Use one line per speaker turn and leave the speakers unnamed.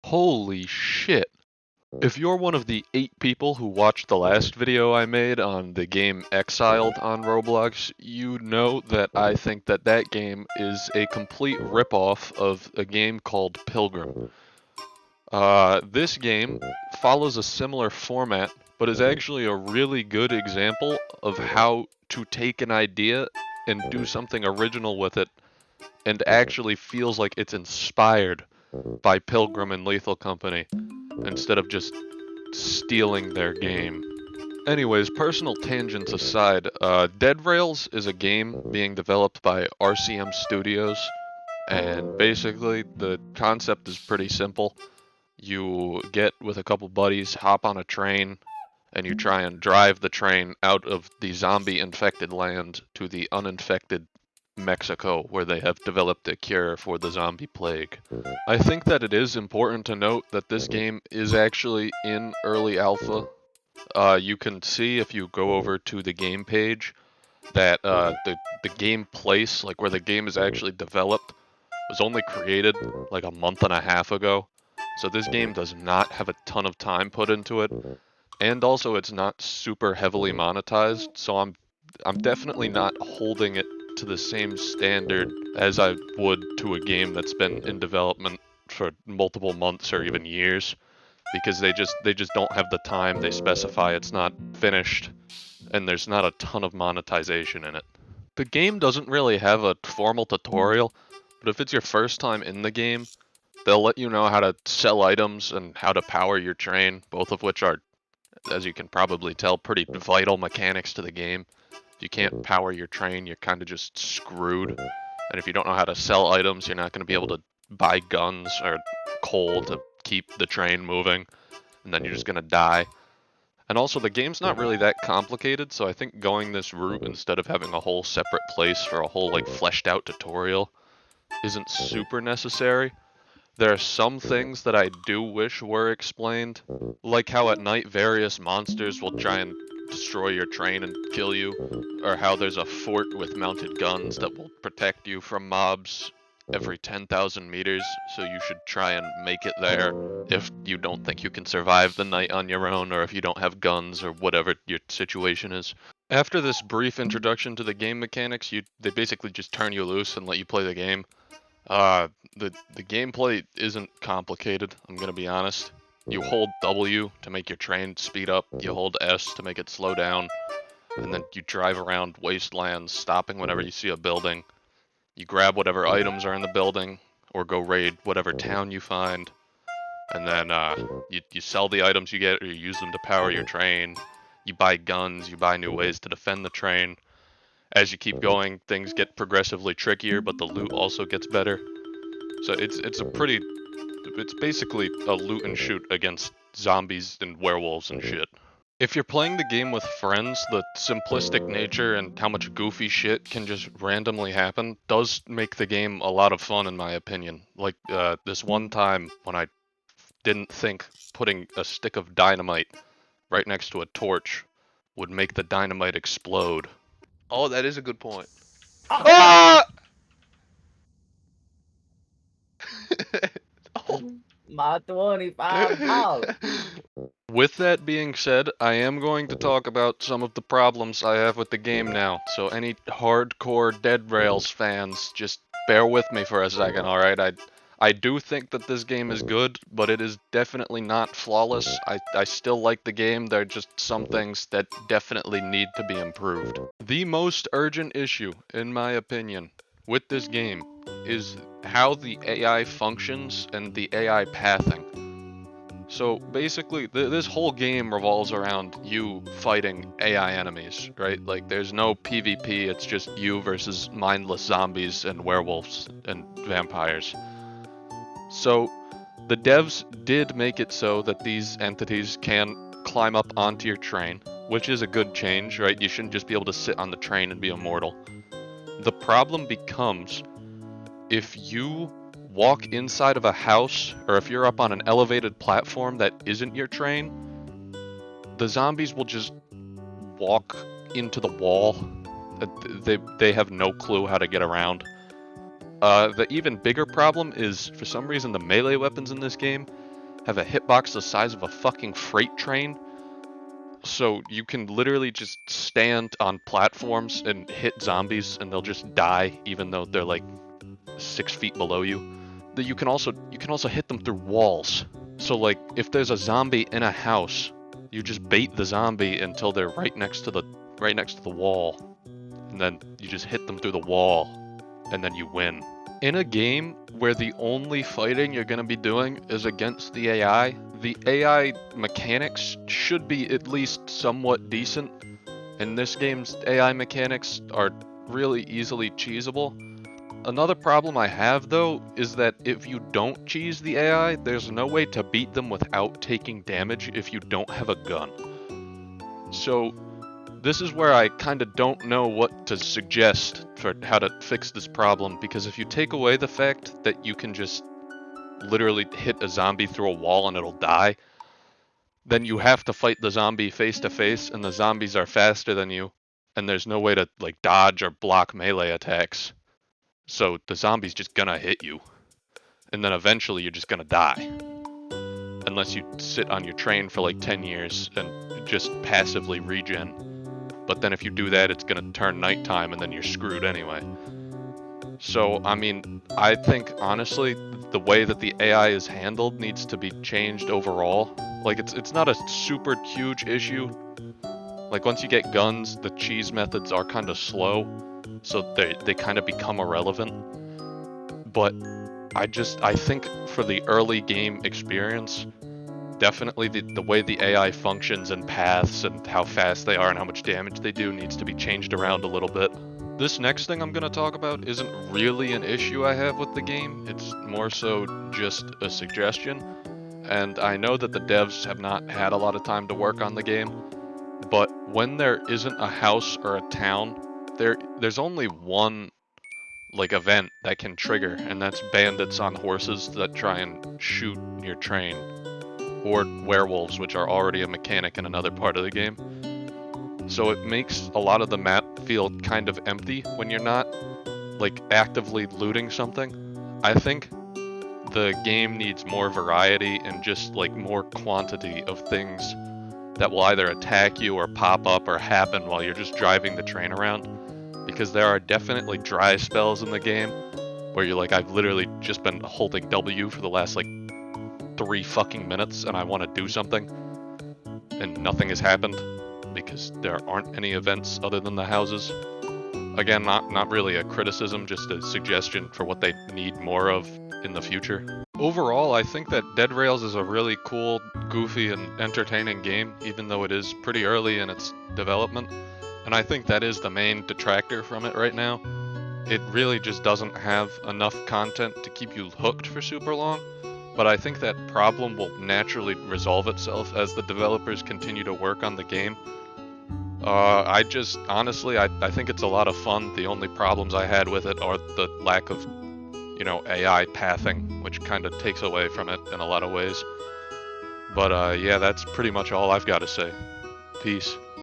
Holy shit. If you're one of the 8 people who watched the last video I made on the game Exiled on Roblox, you know that I think that that game is a complete ripoff of a game called Pilgrim. This game follows a similar format, but is actually a really good example of how to take an idea and do something original with it, and actually feels like it's inspired by Pilgrim and Lethal Company, instead of just stealing their game. Anyways, personal tangents aside, Dead Rails is a game being developed by RCM Studios, and basically the concept is pretty simple. You get with a couple buddies, hop on a train, and you try and drive the train out of the zombie-infected land to the uninfected Mexico, where they have developed a cure for the zombie plague. I think that it is important to note that this game is actually in early alpha. You can see if you go over to the game page that the game place, like where the game is actually developed, was only created like a month and a half ago. So this game does not have a ton of time put into it, and also it's not super heavily monetized. So I'm definitely not holding it to the same standard as I would to a game that's been in development for multiple months or even years, because they just don't have the time. They specify it's not finished, and there's not a ton of monetization in it. The game doesn't really have a formal tutorial, but if it's your first time in the game, they'll let you know how to sell items and how to power your train, both of which are, as you can probably tell, pretty vital mechanics to the game. If you can't power your train, you're kind of just screwed. And if you don't know how to sell items, you're not going to be able to buy guns or coal to keep the train moving, and then you're just going to die. And also, the game's not really that complicated, so I think going this route instead of having a whole separate place for a whole, like, fleshed out tutorial isn't super necessary. There are some things that I do wish were explained, like how at night various monsters will try and destroy your train and kill you, or how there's a fort with mounted guns that will protect you from mobs every 10,000 meters, so you should try and make it there if you don't think you can survive the night on your own, or if you don't have guns, or whatever your situation is. After this brief introduction to the game mechanics, they basically just turn you loose and let you play the game. Uh, the gameplay isn't complicated, I'm gonna be honest. You hold W to make your train speed up, you hold S to make it slow down, and then you drive around wastelands, stopping whenever you see a building. You grab whatever items are in the building, or go raid whatever town you find, and then you sell the items you get, or you use them to power your train. You buy guns, you buy new ways to defend the train. As you keep going, things get progressively trickier, but the loot also gets better. So it's basically a loot and shoot against zombies and werewolves and shit. If you're playing the game with friends, the simplistic nature and how much goofy shit can just randomly happen does make the game a lot of fun, in my opinion. Like this one time when I didn't think putting a stick of dynamite right next to a torch would make the dynamite explode. Oh, that is a good point. Ah! Oh.
My $25.
With that being said, I am going to talk about some of the problems I have with the game now. So any hardcore Dead Rails fans, just bear with me for a second, alright? I do think that this game is good, but it is definitely not flawless. I still like the game, there are just some things that definitely need to be improved. The most urgent issue, in my opinion, with this game is how the AI functions and the AI pathing. So basically, this whole game revolves around you fighting AI enemies, right? Like, there's no PvP, it's just you versus mindless zombies and werewolves and vampires. So, the devs did make it so that these entities can climb up onto your train, which is a good change, right? You shouldn't just be able to sit on the train and be immortal. The problem becomes if you walk inside of a house, or if you're up on an elevated platform that isn't your train, the zombies will just walk into the wall. They have no clue how to get around. The even bigger problem is, for some reason, the melee weapons in this game have a hitbox the size of a fucking freight train. So you can literally just stand on platforms and hit zombies and they'll just die even though they're like 6 feet below you. You can also hit them through walls. So like if there's a zombie in a house, you just bait the zombie until they're right next to the wall. And then you just hit them through the wall and then you win. In a game where the only fighting you're going to be doing is against the AI mechanics should be at least somewhat decent. And this game's AI mechanics are really easily cheesable. Another problem I have though is that if you don't cheese the AI, there's no way to beat them without taking damage if you don't have a gun. So this is where I kind of don't know what to suggest for how to fix this problem, because if you take away the fact that you can just literally hit a zombie through a wall and it'll die, then you have to fight the zombie face to face, and the zombies are faster than you, and there's no way to like dodge or block melee attacks. So the zombie's just gonna hit you, and then eventually you're just gonna die. Unless you sit on your train for like 10 years and just passively regen. But then if you do that, it's gonna turn nighttime and then you're screwed anyway. So, I mean, I think honestly, the way that the AI is handled needs to be changed overall. Like, it's not a super huge issue. Like, once you get guns, the cheese methods are kind of slow, so they kind of become irrelevant. But I think for the early game experience, definitely the way the AI functions and paths and how fast they are and how much damage they do needs to be changed around a little bit. This next thing I'm going to talk about isn't really an issue I have with the game, it's more so just a suggestion. And I know that the devs have not had a lot of time to work on the game, but when there isn't a house or a town, there's only one like event that can trigger, and that's bandits on horses that try and shoot your train, or werewolves, which are already a mechanic in another part of the game. So it makes a lot of the map feel kind of empty when you're not like actively looting something. I think the game needs more variety and just like more quantity of things that will either attack you or pop up or happen while you're just driving the train around. Because there are definitely dry spells in the game where you're like, I've literally just been holding W for the last like 3 fucking minutes and I want to do something and nothing has happened because there aren't any events other than the houses. Again, not really a criticism, just a suggestion for what they need more of in the future. Overall, I think that Dead Rails is a really cool, goofy, and entertaining game, even though it is pretty early in its development. And I think that is the main detractor from it right now. It really just doesn't have enough content to keep you hooked for super long, but I think that problem will naturally resolve itself as the developers continue to work on the game. Honestly, I think it's a lot of fun. The only problems I had with it are the lack of, AI pathing, which kind of takes away from it in a lot of ways. But yeah, that's pretty much all I've got to say. Peace.